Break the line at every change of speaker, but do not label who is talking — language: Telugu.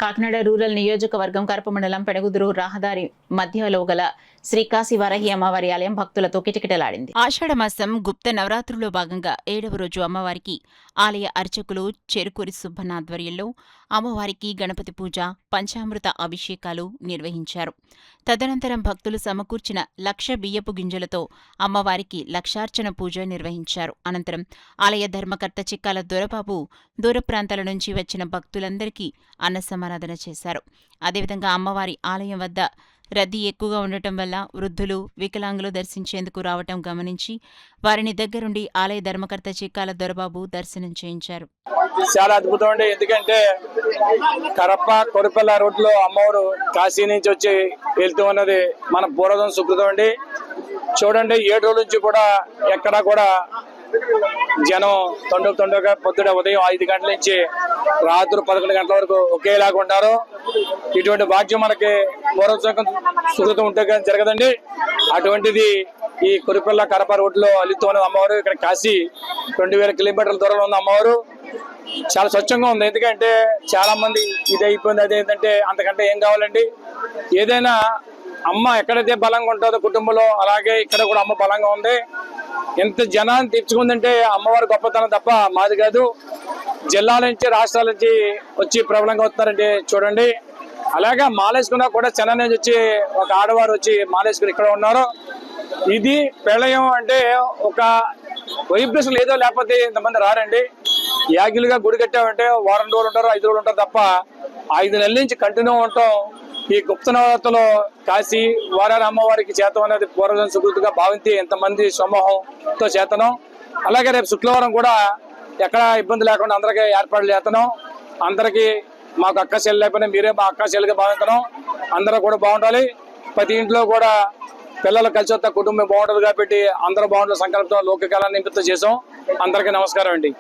కాకినాడ రూరల్ నియోజకవర్గం కరప మండలం పెడగుదురు రహదారి మధ్యలో గల శ్రీ కాశీ వరహి అమ్మవారి ఆలయం భక్తులతో కిటకిటలాడింది. ఆషాఢ మాసం గుప్త నవరాత్రుల్లో భాగంగా 7వ రోజు అమ్మవారికి ఆలయ అర్చకులు చెరుకూరి సుబ్బన్న ఆధ్వర్యంలో అమ్మవారికి గణపతి పూజ, పంచామృత అభిషేకాలు నిర్వహించారు. తదనంతరం భక్తులు సమకూర్చిన 1,00,000 బియ్యపు గింజలతో అమ్మవారికి లక్షార్చన పూజ నిర్వహించారు. అనంతరం ఆలయ ధర్మకర్త చిక్కాల దొరబాబు దూర ప్రాంతాల నుంచి వచ్చిన భక్తులందరికీ అన్నసమారాధన చేశారు. అదేవిధంగా అమ్మవారి ఆలయం వద్ద రద్దీ ఎక్కువగా ఉండటం వల్ల వృద్ధులు, వికలాంగులు దర్శించేందుకు రావటం గమనించి వారిని దగ్గరుండి ఆలయ ధర్మకర్త చిక్కాల దొరబాబు దర్శనం చేయించారు.
చాలా అద్భుతం అండి. ఎందుకంటే కరప కొరపల్ల రోడ్ లో అమ్మవారు కాశీ నుంచి వచ్చి వెళ్తూ ఉన్నది మన పూర్వజం సుకృతం అండి. చూడండి, 7 రోజుల నుంచి కూడా ఎక్కడా కూడా జనం తొండగా పొద్దున ఉదయం 5 గంటల నుంచి రాత్రి 11 గంటల వరకు ఒకేలాగా ఉంటారు. ఇటువంటి భాగ్యం మనకి పూర్వజం సుకృతం ఉంటే కానీ జరగదండి. అటువంటిది ఈ కొరిపల్ల కరప రోడ్ లో అల్లుతూ ఉన్న అమ్మవారు ఇక్కడ కాశీ 2000 కిలోమీటర్ల దూరంలో ఉన్న అమ్మవారు చాలా స్వచ్ఛంగా ఉంది. ఎందుకంటే చాలా మంది ఇది అయిపోయింది, అదేంటంటే అంతకంటే ఏం కావాలండి. ఏదైనా అమ్మ ఎక్కడైతే బలంగా ఉంటుందో కుటుంబంలో, అలాగే ఇక్కడ కూడా అమ్మ బలంగా ఉంది. ఎంత జనాన్ని తెచ్చుకుందంటే అమ్మవారి గొప్పతనం తప్ప మాది కాదు. జిల్లాల నుంచి, రాష్ట్రాల నుంచి వచ్చి ప్రబలంగా వస్తున్నారంటే చూడండి. అలాగే మాలేసుకున్నా కూడా చెన్నై నుంచి వచ్చి ఒక ఆడవారు వచ్చి మాలేసుకుని ఇక్కడ ఉన్నారు. ఇది ప్రళయం అంటే ఒక వైబ్రేషన్ ఏదో, లేకపోతే ఇంతమంది రారండి. యాగిలుగా గుడి కట్టామంటే వారం రోజులు ఉంటారు, 5 రోజులు ఉంటారు తప్ప 5 నెలల నుంచి కంటిన్యూ ఉంటాం. ఈ గుప్త నవరాత్రిలో కాశీ వారాల అమ్మవారికి చేతం అనేది పూర్వజన సుకృతిగా భావించి ఎంతమంది సమూహంతో చేతనం. అలాగే రేపు శుక్రవారం కూడా ఎక్కడ ఇబ్బంది లేకుండా అందరికీ ఏర్పాట్లు చేతనం. అందరికీ మాకు అక్క చెల్లి లేకపోయినా మీరే మా అక్క చెల్లిగా భావించడం. అందరూ కూడా బాగుండాలి. ప్రతి ఇంట్లో కూడా పిల్లలు కలిసి వస్తే కుటుంబం బాగుంటుంది కాబట్టి అందరూ బాగుండే సంకల్పంతో లోక కళాన్ని నిమిత్తం చేసాం. అందరికీ నమస్కారం అండి.